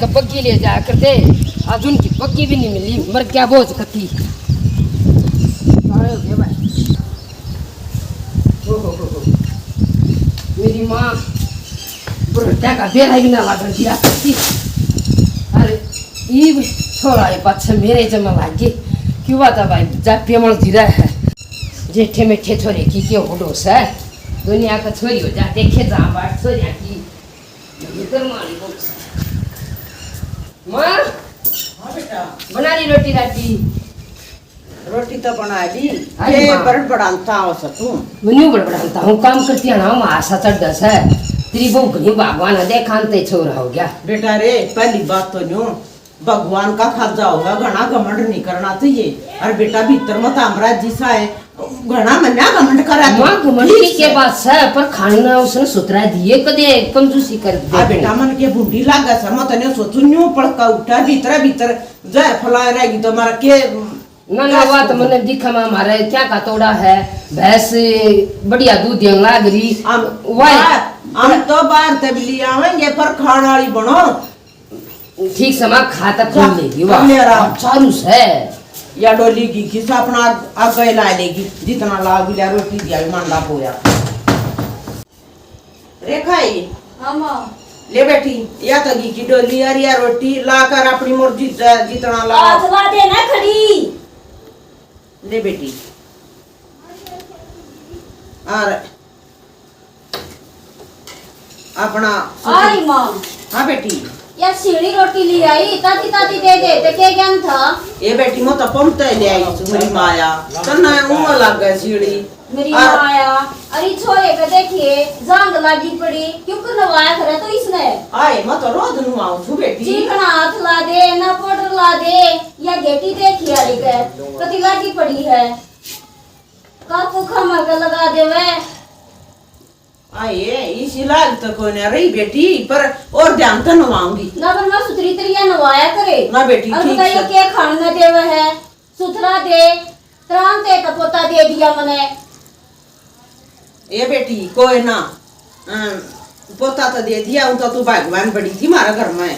तो पक्की ले जाया करते, आज उनकी पक्की भी नहीं मिली, मर क्या बोझ कती। मेरी माँ बुढ़ा का बेरा ही ना लागन दिया करती। अरे ये छोरा पाछे मेरे जमा लागे क्यों बात है भाई, जा पेमल धीरा है जेठे मेठे छोरे की क्यों होडोस है, दुनिया का छोरी हो जा देखे जा बात छोरिया की माँ। हाँ बेटा, बना ली रोटी राटी? रोटी तो बना ली। अरे ये माँ। बड़ बड़ाता हो सकूं। मैं बड़बड़ाता हूँ, काम करती है ना हम आशा चढ़ दस है तेरी बहू घनी भगवान है देखानते छोरा हो गया। बेटा रे पहली बात तो न्यू भगवान का खाजा होगा, घना घमंड नहीं करना चाहिए। और बेटा भीतर मत अमराज जी सा है, घना मन्या घमंड करा माँ घमंड के बात है पर खाना उसने सुतरा दिए कदे कंजूसी कर दे। बेटा मन के बूढ़ी लागा सा मत ने सोचू न्यू पड़का उठा भीतर भीतर जाए फला रहेगी तो हमारा के ना ना बात मैंने दिखा में हमारे क्या का तोड़ा है, भैंस बढ़िया दूध देने लाग रही। हम तो बाहर तब ले आवेंगे पर खाने वाली बनो ठीक समा खाता खोल लेगी वाह मेरा चारू है या डोली की किसा अपना आगे ला लेगी जितना लाग लिया रोटी दिया मंडा पोया रेखा ही ले बैठी या तो घी की डोली और या रोटी लाकर अपनी मर्जी जितना ला देना खड़ी ले बेटी। और अपना आई माँ। हाँ बेटी या सीढ़ी रोटी ली आई ताती ताती दे दे ते क्या ज्ञान था? ये बेटी मो तो पमते ले आई तू मेरी माया तन्ना मुंह लग गई सीढ़ी मेरी माया। अरे छोरे पे देखिए जांग लागी पड़ी क्यों करवाया करे तो इसने आए मैं तो रोज नु आऊं छु बेटी चिकना हाथ ला दे ना पाउडर ला दे या गेटी देखी आली के कति लागी पड़ी है का पुखा मग लगा दे वे आए इस इलाज तो कोई नहीं रही बेटी पर और ध्यान तो नवाऊंगी ना पर मैं सुथरी तरिया नवाया करे ना बेटी और ठीक बताइए है क्या खाना देवे है सुथरा दे त्राण ते कपोता दे दिया मने ये बेटी कोई ना पोता तो दे दिया हूं तो तू भगवान बड़ी थी हमारा घर में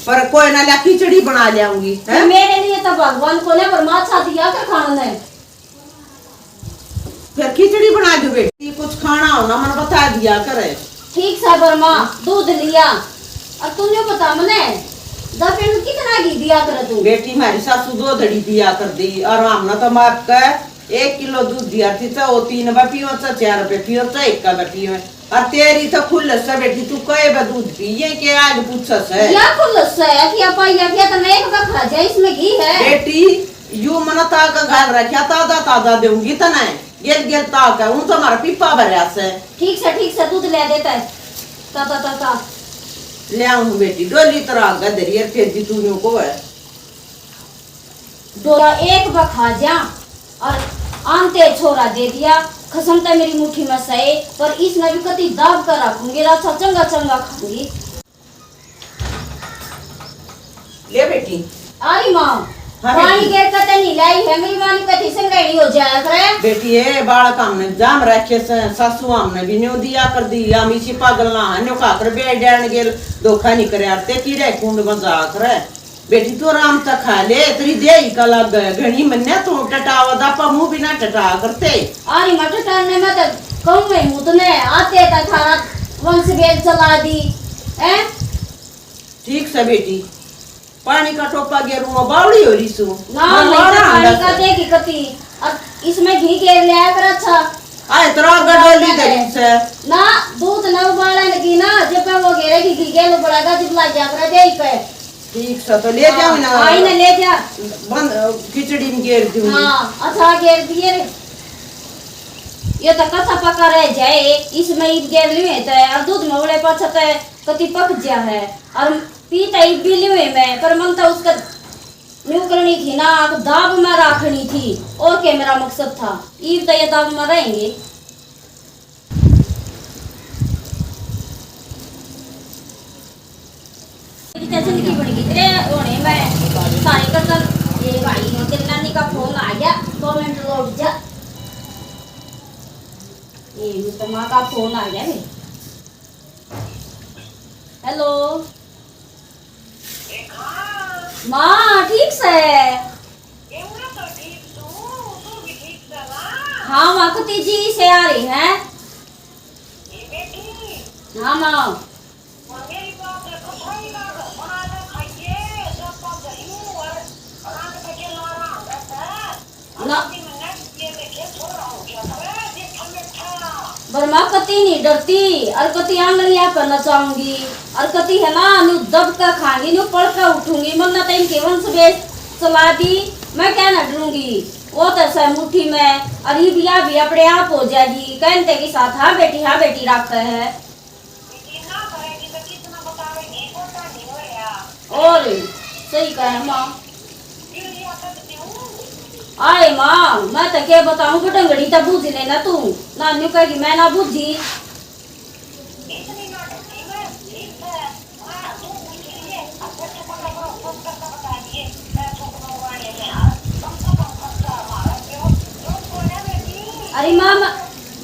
पर कोई ना ला खिचड़ी बना लाऊंगी मेरे लिए तो भगवान को ने परमात्मा दिया कर खाना ने फिर खिचड़ी बना दो बेटी कुछ खाना हो ना मन बता दिया करे ठीक सा बर्मा दूध लिया और तूने बता मने दफे में कितना घी दिया कर तू बेटी हमारी सासू 2 धड़ी दिया कर दी और हमने तो मार का 1 किलो दूध दिया थी तो वो 3 रुपए पियो तो 4 रुपए पियो तो 1 का पियो और तेरी तो खुल्लस से बेटी तू कहे बा दूध पिए के आज पूछस है या खुल्लस है कि अपा या तो मैं एक बार खा जाए इसमें घी है बेटी यू मनता का घर रखा ताजा ताजा दूंगी तो नहीं गेल गेल ताक है उन तो हमारा पिप्पा भरा से ठीक से दूध ले देता है ता ले आऊं बेटी डोली तरह गदरियर के जी तू न्यू को है डोला एक बार खा जा और आंते छोरा दे दिया खसम तो मेरी मुट्ठी में सहे पर इसने भी कति दाब कर रखूंगी रात चंगा चंगा खाऊंगी ले बेटी आई माँ हाँ पानी गिर कर नहीं लाई है मेरी माँ ने कति संगड़ी हो जाया करे बेटी ये बालक हमने जाम रखे से सासू हमने भी न्यू दिया कर दी हम इसी पागल ना हन्यो खाकर बेड डाल गेल धोखा नहीं करे आते कीड़े कुंड में जा कर बेटी तो आराम तक खा ले तेरी दे ही का लग घनी मन्ने तो टटावा दापा मुंह बिना टटा करते अरे मटर टालने में तो कम में मुतने आते था थारा वंश बेल चला दी हैं ठीक से बेटी पानी का टोपा गेरू में बावड़ी हो रही सु ना पानी का देगी कति और इसमें घी के ले कर अच्छा आए तरा गडोली दरी से ना दूध न उबालने लगी ना जब वो घेरे घी गेलो पड़ेगा जब ला जा कर दे पे ठीक से तो ले जाओ ना आई ना ले जा बंद खिचड़ी में घेर दूंगी हां अच्छा घेर दिए रे ये तो कच्चा पका रह जाए इसमें ही घेर लिए तो और दूध में उड़े पाछा तो कति पक जा है और पीता ही बिली हुए मैं पर मन तो उसका न्यू करनी थी ना दाब में रखनी थी और क्या मेरा मकसद था ईब तो ये दाब में रहेंगे जिंदगी बन गई तेरे होने में सारी कसर ये भाई तेरी नानी का फोन आ गया 2 मिनट लौट जा ये तो माँ का फोन आ गया हेलो माँ ठीक से हाँ माँ कति जी से आ रही है हाँ माँ ना पर माँ कति नहीं डरती और कति आंगलियां पर नचाऊंगी और कति है ना नु दब कर खाऊंगी नु पड़ कर उठूंगी मन ना तेन के वंश बेस चला दी मैं क्या न डरूंगी वो तो सह मुट्ठी में और ये भी अपने आप हो जाएगी कहते के साथ हाँ बेटी रखता है और सही कहे माँ आए माँ मैं तो क्या बताऊं कि डंगड़ी तो बुझ लेना तू नानी कहेगी मैं ना बुझी अरे माँ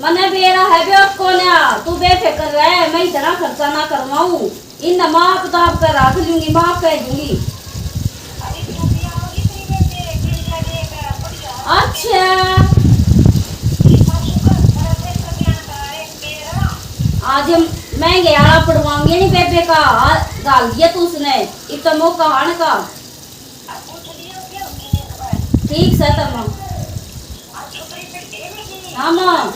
मने बेरा है बे को ना तू बेफिक्र रह मैं इतना खर्चा ना करवाऊं इन माप ताप कर रख लूंगी माप कह दूंगी अच्छा आज महंगे आला पड़वाऊंगी नहीं बेबे का डाल दिया तू उसने इतना मौका आने का ठीक से तमाम हाँ माँ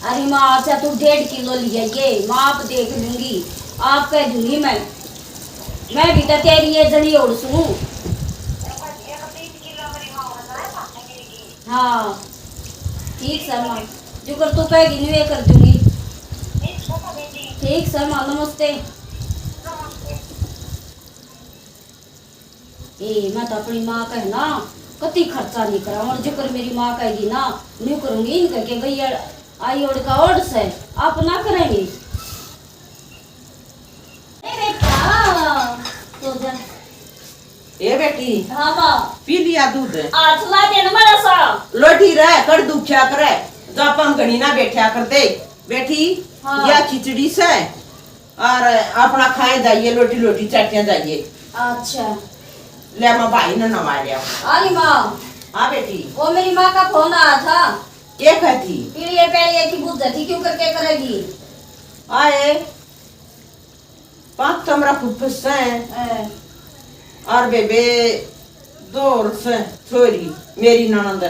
अरे माँ अच्छा तू 1.5 किलो लिया ये माप देख लूंगी आप कह दूंगी मैं भी तो तेरी ये जड़ी ओढ़ सूं हाँ ठीक सर माँ जो कर तू कहेगी नहीं ये कर दूंगी ठीक सर माँ नमस्ते मैं तो अपनी माँ कहे ना कति खर्चा नहीं करा और जो कर मेरी माँ कहेगी ना नहीं करूंगी इनका के भैया आई ओढ़ का ओढ़ से आप ना करेंगे तो ए बेटी हाँ माँ पी लिया दूध आज ला देना मेरा सा लोटी रह कर दुख्या करे जब हम घड़ी ना बैठा कर दे बेटी हाँ। या खिचड़ी से और अपना खाए जाइए लोटी लोटी चाटिया जाइए अच्छा ले मैं भाई ने नवा लिया अरे माँ हाँ बेटी वो मेरी माँ का फोन आया था एक है थी पीड़िए पेड़िए की बुद्ध थी क्यों करके करेगी आए 5 तमरा फुफस से और बेबे 2 से छोरी मेरी ननद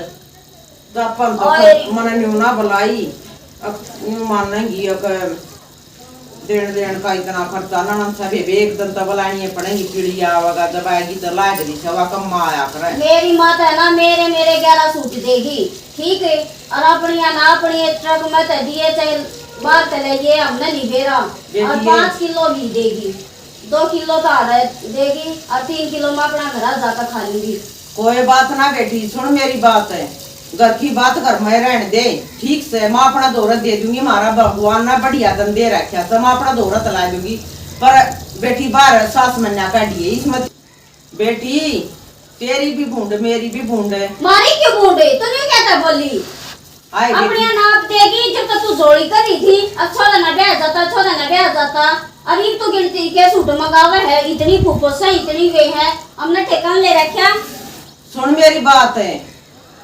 अपन तो मन न्यूना बुलाई अब मानेगी देन का इतना खर्चा ननद से बेबे एक दिन तो बुलानी पड़ेगी चिड़िया वगैरह दबाएगी तो लाग रही से कम आया करे मेरी माता है ना मेरे 11 सूट देगी ठीक है और अपनी ना अपनी ट्रक में तो दिए चाहे बात चले ये हमने नहीं भेरा और 5 किलो भी देगी 2 किलो तो आ देगी और 3 किलो में अपना घर जाकर खा लूंगी कोई बात ना बेटी सुन मेरी बात है घर की बात घर में रहने दे ठीक से मैं अपना दौरत दे दूंगी हमारा भगवान ने बढ़िया दन दे रखा तो मैं अपना दौरत ला दूंगी पर बेटी बाहर सास मन्या काटिए इसमें बेटी तेरी भी भूंड मेरी भी भूंड है मारी क्यों बूढ़े तू नहीं कहता बोली अपने नाप देगी जब तक तू जोड़ी करी थी अच्छा ना ब्याह जाता अरे तो गिनती के सूट मंगावे है इतनी फुफुस है इतनी वे है हमने ठेकान ले रखा सुन मेरी बात है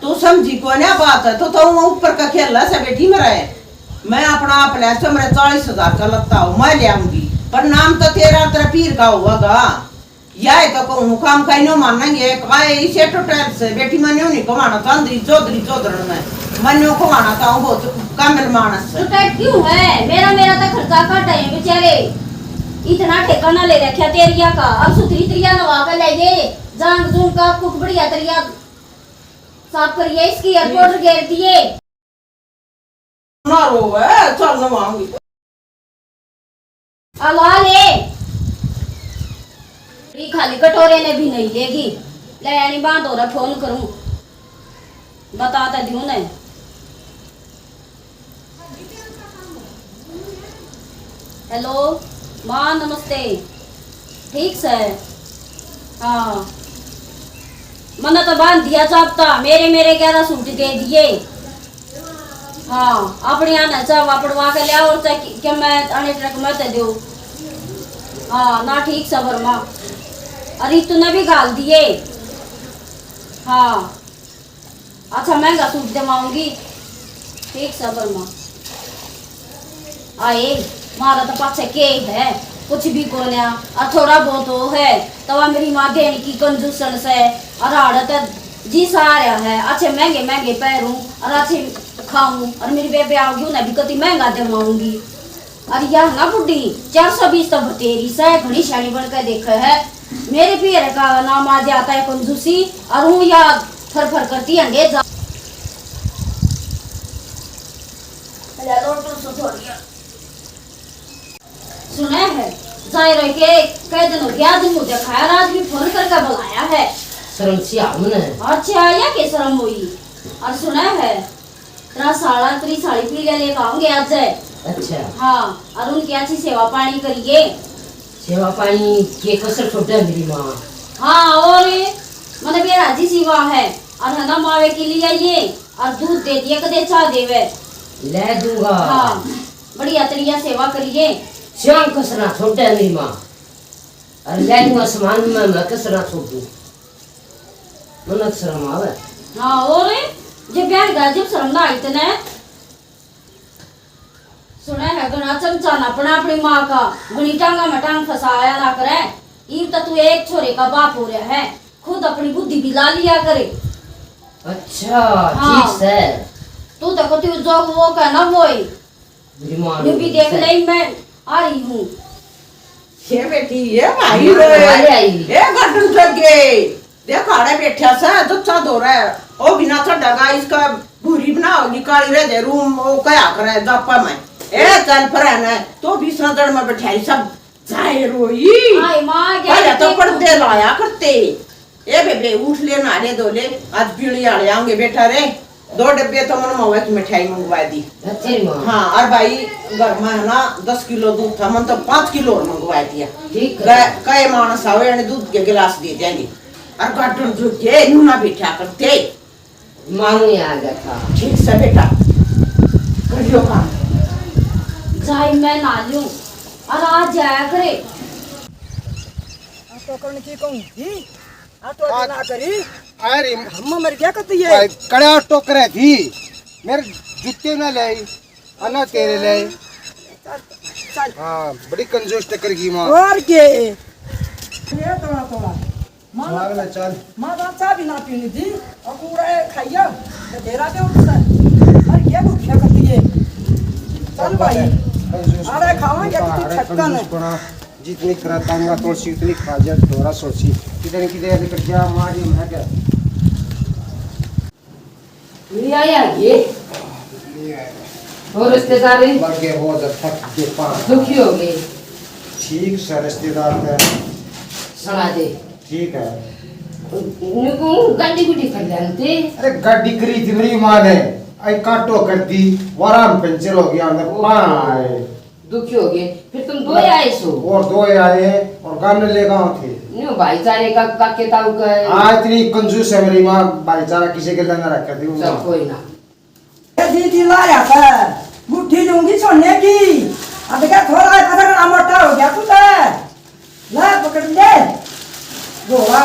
तू समझी को ना बात है तो ऊपर का खेल से बेटी में रहे मैं अपना आप ले तो मेरे 40,000 का लगता हूँ मैं ले आऊंगी पर नाम तो तेरा तेरा पीर का होगा या तो कहूँ काम कहीं नो मानेंगे काय इसे तो टैप से बेटी मन्यो नहीं कमाना था अंदरी चौधरी में मन्यो कमाना था बहुत कामिल मानस तो टैप क्यों है मेरा तो खर्चा कट है बेचारे इतना ठेकाना ले रखा तेरिया का अब सुथरी तरिया नवा कर ले ये जांग जूंग का कुछ बढ़िया तरिया साफ करिए इसकी एयरपोर्ट घेर दिए ना रोवे चल नवाऊंगी अला ले ये खाली कटोरे ने भी नहीं लेगी ले यानी बात हो रहा फोन करूं बताता दूं नहीं हेलो माँ नमस्ते ठीक से हाँ मैंने तो बांध दिया चापता मेरे 11 सूट दे दिए हाँ अपने आना चाह वापड़वा के ले और चाहे कि मैं आने ट्रक मत दो। हाँ ना ठीक सबर माँ। अरे तूने भी गाल दिए। हाँ अच्छा महंगा सूट जमाऊंगी। ठीक सबर माँ। आए मारा तो पाछे के है कुछ भी को ना और थोड़ा बहुत हो है तो मेरी माँ देने की कंजूसन से और आड़त जी सारा है अच्छे महंगे महंगे पैरूं और अच्छे खाऊं और मेरी बेबे आओगी उन्हें भी कति महंगा जमाऊंगी। अरे यार ना बुढ़ी 420 तो बतेरी से घनी शानी बनकर देखा है मेरे पियर का नाम आ जाता है कंजूसी और हूँ या फर फर करती अंडे जा सुना है जाए रह के कई दिन हो गया दिन मुझे खाया रात भी फोन करके बुलाया है शर्म से हमने अच्छा आया के शर्म हुई और सुना है तेरा साला तेरी साड़ी पी के लेकर आऊंगे आज। अच्छा हाँ और उनकी अच्छी सेवा पानी करिए। सेवा पानी के कसर छोटा मेरी माँ। हाँ और मतलब ये राजी सेवा है और है ना मावे के लिए आइए और दूध दे दिए कदे चाह देवे ले दूंगा। हाँ बढ़िया तरिया सेवा करिए। श्याम कसरा छोटा मेरी माँ और ले दूंगा सामान में मैं कसरा छोड़ दूँ मन शर्म आवे। हाँ और जब ब्याह गया जब शर्म ना इतने सुना है घना चमचा ना अपना अपनी माँ का गुनी टांगा में टांग फसाया ना करे। ईब तो तू एक छोरे का बाप हो रहा है खुद अपनी बुद्धि भी ला लिया करे। अच्छा हाँ। ठीक है तू तो तू जो वो कहना वो ही मेरी माँ ये भी देख ले मैं आ रही हूँ। ये बेटी ये भाई ये रे हमारे आई। ये गड्ढन चढ़ गए देख आड़े बैठा सा तो चा दो रहा है ओ बिना था डगा इसका भूरी बनाओगी काली रह दे रूम ओ क्या करे जापा में ए चल पर है ना तो बीसना दड़ में बैठाई सब जाए रोई हाय माँ पहले तो पर्दे लाया करते ए बेबे उठ ले नाले दो ले आज पीढ़ी आड़े आएंगे बेटा रे 2 डब्बे तो मन मवा की मिठाई मंगवा दी। अच्छी माँ। हाँ और भाई घर में है ना 10 किलो दूध था मन तो 5 किलो और मंगवा दिया। ठीक है कई मानस आवे यानी दूध के गिलास दे देंगे और गार्डन जो के नूना बैठा करते मानू ही आ गया था। ठीक से बेटा करियो काम जाए मैं ना लूं और आज जाया करे। तो करने की कहूँ थी तो ना करी अरे हम मर क्या करती है कड़ा टोकरे थी मेरे जूते ना ले अना तेरे ले चल हाँ बड़ी कंजूस टक्कर की माँ और के ये थोड़ा थोड़ा भाग ले चल माँ बाप चाह भी ना पीनी थी और पूरा खाइया तो तेरा दे उठता और ये भूखिया करती है चल भाई अरे खावांगे कितनी छक्कन है जितनी खरा तांगा तोड़सी उतनी खा जा थोड़ा सोची कितने की देर कर जा मारी मैं क्या ये आया ये और रिश्तेदार मर गए बहुत थक के पास दुखी हो गए। ठीक से रिश्तेदार है सुना दे ठीक है उनको गड्डी गुड्डी कर लेते। अरे गाड़ी करी थी मेरी माँ ने आई काटो कर दी वारान पंचर हो गया अंदर पाए दुखी हो गए फिर तुम 2 आए सो और 2 आए और गाने ले गाँव थे न्यू भाईचारे का के ताऊ का हाँ इतनी कंजूस है मेरी माँ भाईचारा किसी के लेना रखा थी सब कोई ना दीदी लाया था मुट्ठी लूंगी सोने की अब क्या थोड़ा पकड़ना मोटा हो गया तू ला पकड़ ले गोवा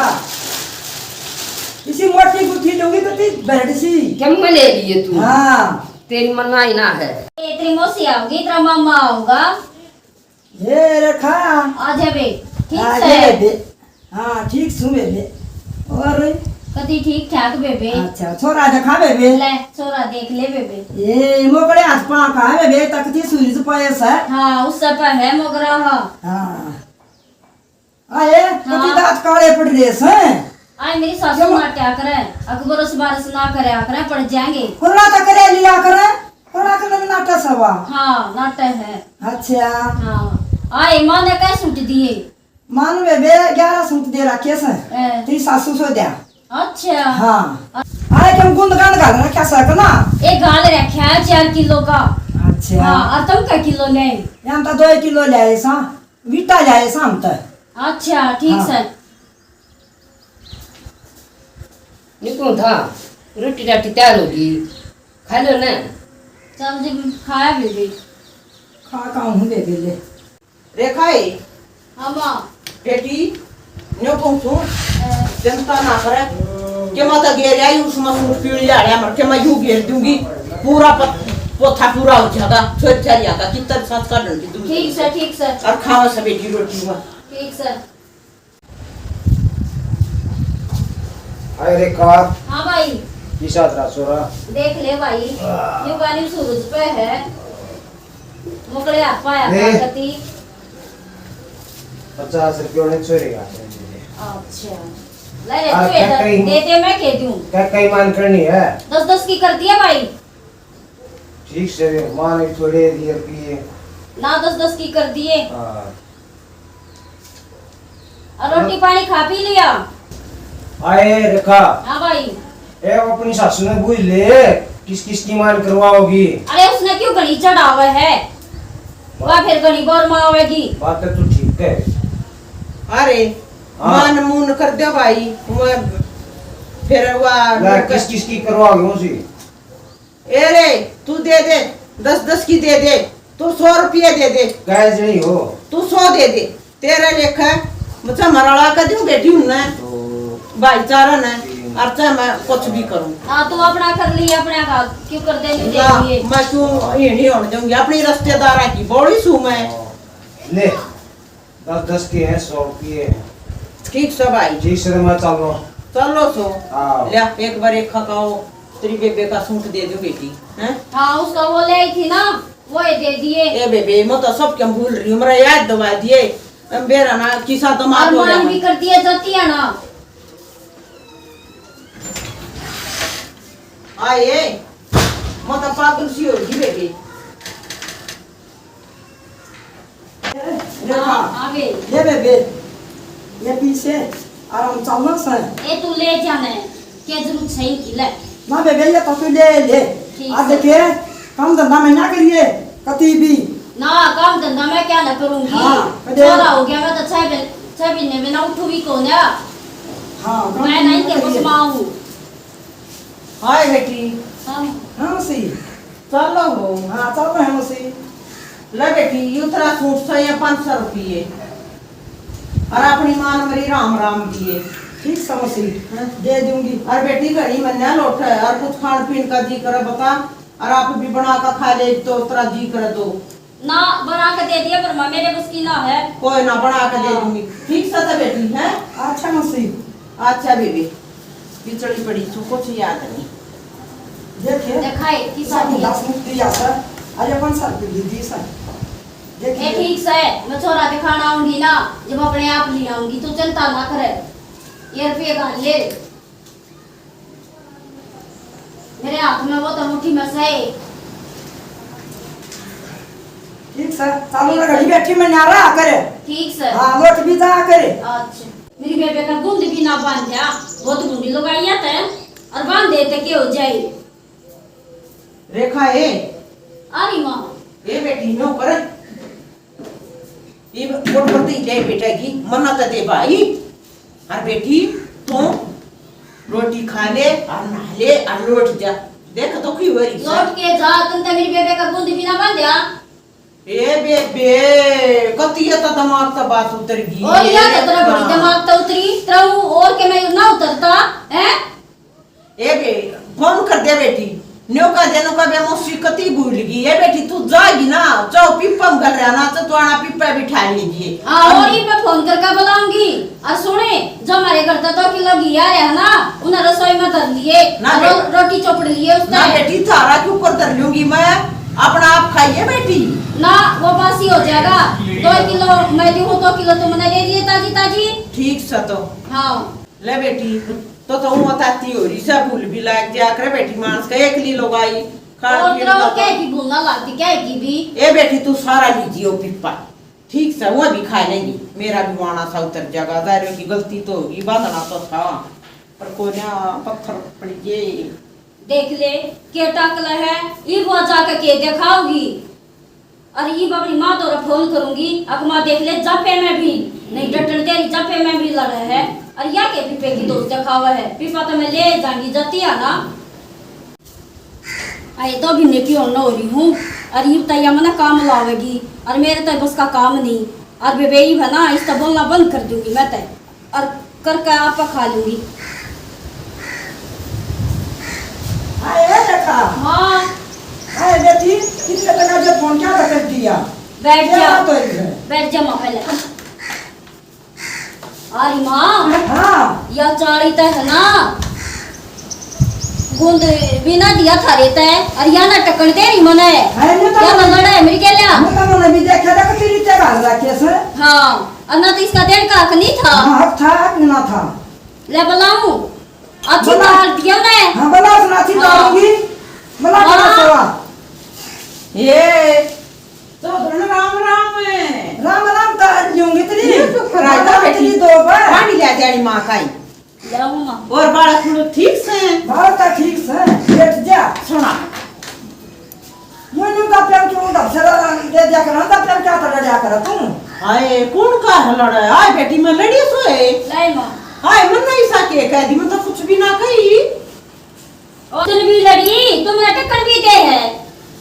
इसी मोटी गुट्ठी लूंगी तो ती बैठ सी क्या मैं ले लिए तू। हाँ तेरी मना ही ना है तेरी मौसी आओगी तेरा मामा आऊंगा ये रखा आ जाबे ठीक हाँ से ये बेबे हाँ ठीक सु बेबे और कति ठीक ठाक बेबे। अच्छा छोरा देखा बेबे ले छोरा देख ले बेबे। ये मोकड़े हाथ पाँव का है बेबे तकती सूरी से पैस है हाँ उस सब पर है मोगरा हाँ हाँ आए कति दांत काले पड़ रहे हैं आए मेरी सासू मार क्या करे अकबर उस बारिश ना करे आकरे पड़ जाएंगे। कोरोना तो करे लिया करे कोरोना के में नाटा सवा हाँ नाटे है। अच्छा हाँ आए माँ ने क्या सूट दिए मान बेबे 11 सूट दे रखे से तेरी सासू सो दिया। अच्छा हाँ आए तुम गुंदगान घाल रखा सकना एक गाल रखा है 4 किलो का। अच्छा हाँ और तुम क्या किलो ले हम तो 2 किलो ले सा विटा ले सा हम तो अच्छा ठीक हाँ। से निकलूं था रोटी राटी तैयार होगी खा लो ना चल जी खाया भी खा हूँ दे दे ले रेखा है हाँ माँ बेटी न्यो कहूँ चिंता ना करे कि मैं तो घेर आई उसमें सूट पीड़ जाड़े मर के मैं यूं घेर दूंगी पूरा पोथा पूरा हो जाएगा छोड़ चल जाएगा कितना सांस काट लूंगी तुम ठीक सर और खावा सब बेटी रोटी हुआ ठीक सर। हाय रेखा हाँ भाई किसा तरह सोरा देख ले भाई ये गानी सूरज पे है मुकड़े आप पाया ले। कती 50 रुपये ने छोड़ेगा अच्छा ले रे और तू क्या इधर कहीं- दे दे मैं कह दूं क्या कई मान करनी है 10-10 की कर दिया भाई ठीक से मान थोड़े दिए रुपये ना 10-10 की कर दिए हाँ और रोटी पानी खा पी लिया आए रेखा हाँ भाई ए अपनी सासू ने बुझ ले किस की मान करवाओगी अरे उसने क्यों गणी चढ़ावा है वह फिर गणी बोर मावेगी बात तो ठीक है अरे हाँ। मान मून कर दो भाई मैं फिर ला किस की करवाओगी उसी ए रे तू दे दे 10-10 की दे दे तू 100 रुपये दे दे कह जनी हो तू 100 दे दे तेरा लेखा मुझे मराड़ा कर दूं बेटी हूं ना तो भाईचारा ना और चाहे मैं कुछ भी करूं हाँ तू अपना कर लिया अपने का क्यों कर दे ना, मैं क्यों ये नहीं होने दूंगी अपनी रिश्तेदारा की बड़ी सू मैं ले 10 के हैं 100 रुपये हैं ठीक से भाई ठीक से मैं चल रहा चलो सो हाँ। ले एक बार एक खाओ तेरी बेबे का सूट दे दो बेटी हैं हाँ उसका वो ले आई थी ना वो ही दे दिए ए बेबे मैं तो सब क्या भूल रही हूँ मेरा याद दवा दिए मेरा ना किसा और दमाद हो मान भी गया कर दिया जाती है ना आए मैं तो पागल सी होगी बेबी रेखा हाँ आगे ले बेबे ये पीछे आराम चलना से ए तू ले जाने क्या जरूरत सही की ले ना बेबे ये तो तू ले ले ठीक आज है। देखिए काम धंधा में ना करिए कती भी ना काम धंधा मैं क्या ना करूंगी हाँ, छोरा हो गया मैं तो 6 महीने में ना उठू भी कौन है हाँ मैं नहीं के कुछ माऊं हाय बेटी हाँ सी चलो हो हाँ चल रहे हैं सी ले बेटी यूतरा सूट से ये 500 रुपये और अपनी मान मरी राम राम दिए ठीक समझी दे दूंगी और बेटी घड़ी मन्या लौट है और कुछ खान पीन का जी करे बता और आप भी बना कर खा ले तो तेरा जी करे दो ना बना के दे दिया पर माँ मेरे बस की ना है कोई ना बना के दे दूंगी ठीक से तो बेटी है अच्छा मसी अच्छा बेबी बिचड़ी पड़ी तू कुछ याद नहीं देखिए दिखाए की सब शादी 10 मुक्ति दिया सर अरे 5 साल की दी सर ए देखिए ठीक से मैं छोरा दिखाना आऊंगी ना जब अपने आप ले आऊंगी तो चिंता ना करे ये रुपये का ले मेरे हाथ में वो तो मुट्ठी में से ठीक सर चालू ना घड़ी बैठी में ना रहा करे ठीक से हाँ लोट भी जा करे अच्छा मेरी बेबे का गुंद भी ना बांध जा वो तो गुंडी लगाई आते हैं और बांध देते के हो जाए रेखा है अरे माँ ये बेटी नो करे ये बोल बोलती ले बेटा की मना तो दे भाई और बेटी तू रोटी खा ले और नहा ले और लौट जा देख तो की वरी लौट के जा तुम तो मेरी बेबे का गुंद भी ना बांध जा ए बेबे कती है तो दिमाग तो बात उतर गई और याद है तेरा बड़ी दिमाग तो उतरी तेरा और के मैं ना उतरता हैं ए बे फोन कर दे बेटी न्यो का देनो का बे मोसी कती भूल गई है बेटी तू जाएगी ना चाओ पिप्पा में कर रहा ना तो आना पिप्पा बिठा लीजिए हाँ और ही मैं फोन करके बुलाऊंगी और सुने जो हमारे घर का 2 किलो घी आ रहा ना उन्हें रसोई में धर लिए ना रोटी चोपड़ लिए ना उसका बेटी थारा के ऊपर धर लूंगी मैं अपना आप खाइए बेटी ना वो बासी हो जाएगा 2 किलो मैं दूँ 2 किलो तुमने दे दिए ताजी ताजी ठीक सा तो हाँ ले बेटी तो बताती हो रही सब भूल भी लायक जा करे बेटी मानस का एक ली लोगाई खान और पीन तेरा का और क्या की भूलना लगती क्या की भी ए बेटी तू सारा लीजिए वो पिप्पा ठीक से वो भी खा लेंगी मेरा भी वाणा सा उतर जाएगा दारू की गलती तो होगी बांधना तो था पर कोन्या पत्थर पड़िए देख ले के टाकला है ये वो जाकर के दिखाओगी और ये अपनी माँ तो फोन करूंगी अब माँ देख ले जपे में भी नहीं डटन तेरी जपे में भी लड़ा है और या के पीपे की दोस्त दिखावा है पीपा तो मैं ले जाऊंगी जाती है ना आई तो भी ने क्यों न हो रही हूँ। और ये तैया मना काम लावेगी और मेरे तो बस का काम नहीं। और बेबे है ना इसका बोलना बंद कर दूंगी मैं तय और करके आप खा लूंगी। आए देखा हाँ आए बेटी इतने तक जो फोन क्या कर दिया बैठ क्या जा बात हो रही है? बैठ जा माँ पहले। अरे माँ हाँ या चाड़ी तो है ना गुंद बिना दिया था रहता है और या ना टकन तेरी मन है है ने तो या ना लड़ा है मेरी क्या लिया। मैंने भी देखा था कि तेरी तेरा रखे से हाँ और ना तो इसका देर का हक नहीं था। हाँ था कि ना था ले बुलाऊं अच्छी बुला। दाल दिया मैं। हाँ बला सुना थी हाँ। दाऊंगी बला हाँ। क्या सवा ये तो राम राम है। राम राम का लूंगी तेरी ये तो कराई था बेटी। तेरी दो बार पानी ले जानी माँ का ही। जाऊँ माँ और बालक लोग ठीक से हैं? बहुत का ठीक से बैठ जा सुना यूं का प्यार क्यों दफसरा दे दिया करा था प्यार क्या कर दिया करा तू हाय कौन का है लड़ा है? हाय बेटी मैं लड़ी सोए। लाई माँ हाय मन नहीं सके कह दी मैं तो कुछ भी ना कही। और तुम भी लड़ी तुम टक्कर भी दे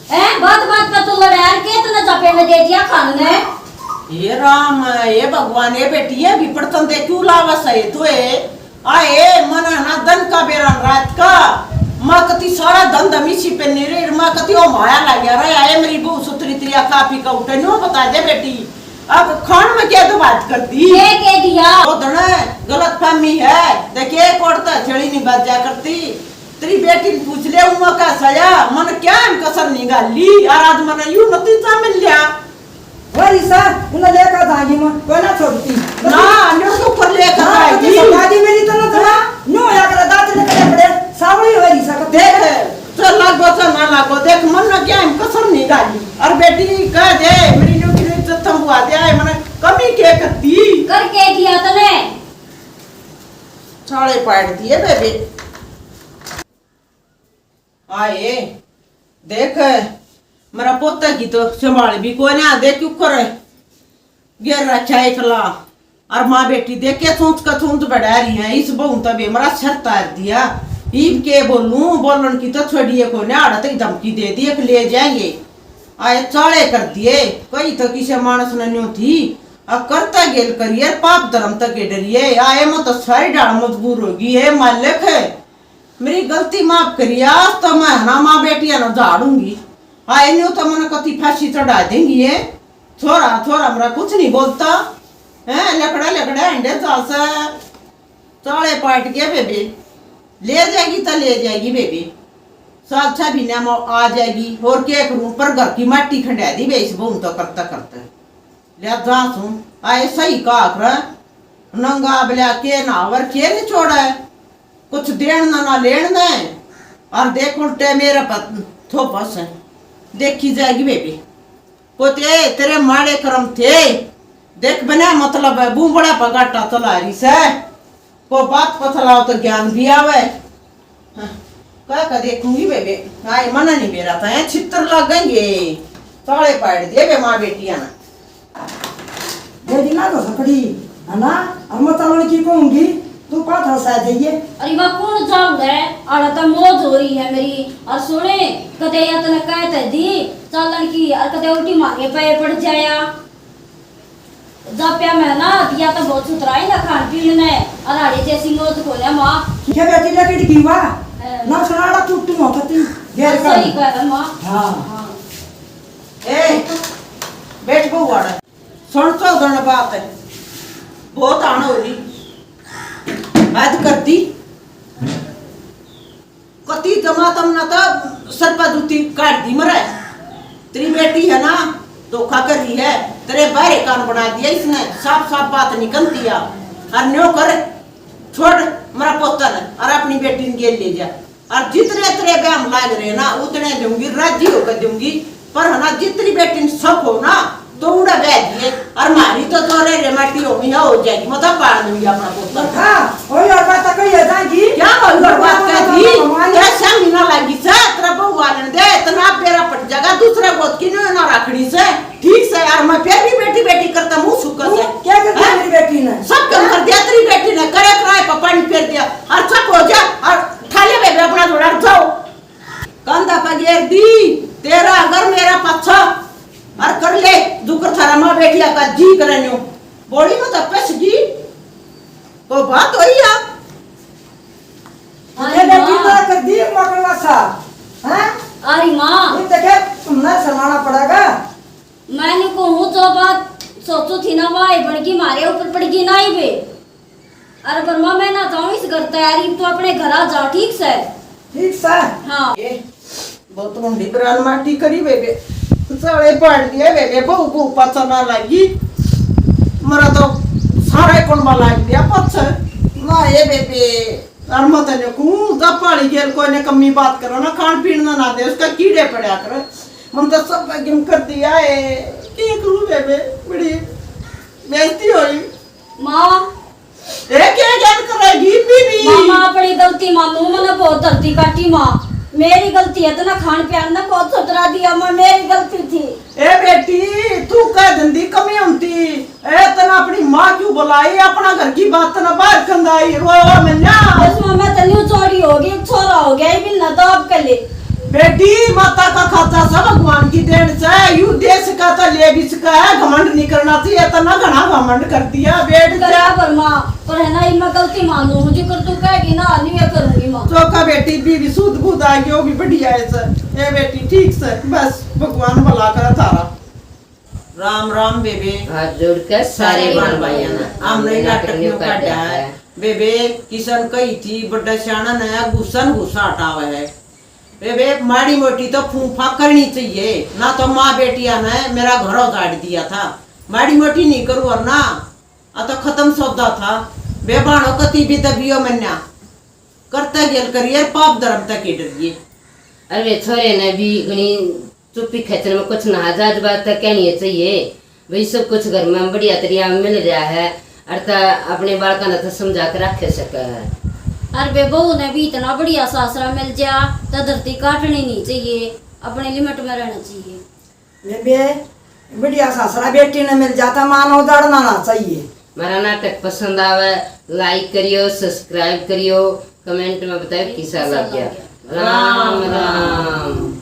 है बात बात पर तू लड़ा यार के तो चपे में दे दिया खान ने। ये राम ये भगवान ये बेटी ये भी पड़तन दे क्यों लावस है तू आए मन ना दन का बेरा रात का माँ कति सारा दन दमीसी पे निरे माँ कति ओ माया लग गया रे आए मेरी बहू सुतरी त्रिया काफी का उठे नो बता दे बेटी अब खान में क्या तो बात करती ये के दिया वो दने गलत फहमी है देखे कोड़ता छड़ी नहीं बात जा करती तेरी बेटी ने पूछ ले उमा का सया मन क्या हम कसर नहीं गाली और आज मन यूं नतीजा मिल लिया वही सा उन्हें लेकर जाएगी मैं कोई ना छोड़ती ना न्यू तो ऊपर लेकर हाँ आएगी तो शादी मेरी तो ना था न्यू या कर दांत लेकर पड़े सावली वही सा देख चल लागो चल ना लागो देख मन ना क्या हम कसर नहीं गाली और बेटी कह दे मेरी न्यू की इज्जत हम हुआ दे मन कमी के करती करके दिया तने छाड़े पाड़ दिए बेबे आए देख मेरा पोता की तो संभाल भी कोई ना देख क्यों करे गिर रखा है खला और माँ बेटी देख के सोच बढ़ा रही है इस बहू तभी मेरा सर तार दिया ईब के बोलूं बोलन की तो छोड़िए को ना आड़ा तक धमकी दे दी एक ले जाएंगे आए चाले कर दिए कई तो किसी मानस न्यू थी अब करता गेल करिए पाप धर्म तक के डरिए आए मैं तो सारी डाल मजबूर होगी है मालिक है मेरी गलती माफ करिए आज तो मैं ना माँ बेटिया ना झाड़ूंगी आए न्यू तो मैंने कति फांसी चढ़ा देंगी है थोड़ा थोड़ा मेरा कुछ नहीं बोलता है लकड़ा लकड़ा अंडे चासा चाले पाट के बेबी ले जाएगी तो ले जाएगी बेबी साथ छह महीने में आ जाएगी और क्या करूं पर घर की माटी खंडा दी बेस बहू तो करता करता ले जा सुन आए सही का नंगा बलिया के नावर के नहीं छोड़ा है कुछ देन ना लेन ना और देख उल्टे मेरा थोपस है देखी जाएगी बेबी पोते तेरे माड़े कर्म थे देख बना मतलब है बूंबड़ा पगाटा चला रही से को बात पथलाओ तो ज्ञान भी आवे का देखूंगी बेबे आए मना नहीं मेरा था छित्र लगेंगे ताले पाड़ दे बे माँ बेटियां ना बेटी ना तो सकड़ी है ना अब मैं तलने की कहूंगी तू कौन था सा जाइए अरे बा कौन जाऊ है और तो मौज हो रही है मेरी और सुने कदे या तने कहते दी चलन की और कदे उल्टी मांगे पे पड़ जाया जब प्या मैं ना दिया तो बहुत सुतराई ना खान पीन ने और आड़े जैसी मौज को ले मां क्या बेटी लेके गिवा ना सुनाड़ा टूट टू होती घेर कर सही कह मां। हां हां ए बैठ बहू आड़ा सुन तो दोनों बात है बहुत आना हो रही बात करती कति जमा तम ना तो सरपा जूती काट दी मरा तेरी बेटी है ना धोखा कर रही है तेरे बाहर कान बना दिया इसने साफ साफ बात निकल दिया और न्यो कर छोड़ मेरा पोता ने और अपनी बेटी ने ले जा और जितने तेरे ब्याम लाग रहे ना उतने दूंगी राजी होकर दूंगी पर है ना जितनी बेटी ने सब हो ना तो उड़ा बैठ दिए और मारी तो तोरे रेमाटी होगी हो जाएगी मतलब पाड़ दूंगी अपना पोता हां ओए और बात कही है जागी क्या बोल और बात कर दी कैसा मीना लगी से तेरा बहू वाले दे इतना पेरा पट जगह दूसरे गोद की ना रखड़ी से ठीक से यार मैं फिर भी बेटी बेटी करता मुंह सुक्का से क्या कर दी मेरी बेटी ने सब कम कर दिया तेरी बेटी ने करे कराए पापा ने फेर दिया और सब हो जा और थाले बेबे अपना थोड़ा जाओ कंधा पर घेर दी तपसगी वो बात हुई आप ये बेटी तो कर दी मकड़ा सा हैं अरे माँ ये देखे तुमने समाना पड़ेगा मैंने कहूँ जो बात सोचो थी ना वाई बड़की मारे ऊपर पड़गी ना ही बे। अरे पर माँ मैं ना जाऊँ इस घर तैयारी तो अपने घर आ जा ठीक से। ठीक सा हाँ ये बहुत मुंडी बरान माटी करी बेबे सारे पड़ दिए बेबे बहु बहु पता ना लगी मरा तो सारे कौन वाला लग दिया पत्थर ना ये बेबे और मत ने को जब पानी गेल कोई ने कमी बात करो ना खान पीन ना दे उसका कीड़े पड़ा कर मन तो सब गिम कर दिया है की करूं बेबे बड़ी बेइज्जती हुई माँ ये क्या याद करेगी बीबी मामा अपनी गलती मामू मैंने बहुत गलती काटी माँ मेरी गलती है तो ना खान प्यान ना बहुत सुधरा दिया माँ मेरी गलती थी। ए बेटी तू कह दंदी कमी होती ए तना अपनी माँ क्यों बुलाई अपना घर की बात ना बाहर कंदाई रो मन्या बस मामा तन्यू चोरी हो गई छोरा हो गया ये भी ना तो आप कर ले बेटी माता का खाता सब भगवान की देन से यू देश का तो ले भी सका है घमंड नहीं करना चाहिए तना घना घमंड कर दिया बेट करा पर माँ पर है ना मैं गलती मानू मुझे कर तू कहेगी ना नहीं मैं करूंगी माँ चौका बेटी बीवी सूद बूद आ गई वो भी बढ़िया है सर ए बेटी ठीक से बस भगवान भला करे तारा राम राम बेबे हाथ जोड़कर सारे बाण भाइयों ने हमने नाटक न्यू काटा है बेबे किशन कही थी बड़ा सियाना नया गुस्सन गुस्सा हटावा है बेबे माड़ी मोटी तो फूफा करनी चाहिए ना तो माँ बेटिया ने मेरा घर उजाड़ दिया था माड़ी मोटी नहीं करूँ और ना तो खत्म सौदा था बेबाणो कति भी दबियो मन्या करता गेल करियर पाप धर्म तक के डरिए अरे छोरे ने भी घनी चुप्पी खेचने में कुछ ना जाज बात तक कहनी चाहिए भाई सब कुछ घर में बढ़िया तरिया मिल रहा है अर्थात अपने बालका ने तो समझा कर रख सके है। अरे बे बहू ने भी इतना बढ़िया सासरा मिल जा तो धरती काटनी नहीं चाहिए अपने लिमिट में रहना चाहिए। बेबे बढ़िया ससरा बेटी ने मिल जाता मानो दड़ना ना चाहिए। हमारा नाटक पसंद आवे लाइक करियो सब्सक्राइब करियो कमेंट में बताओ कैसा लग गया। राम राम।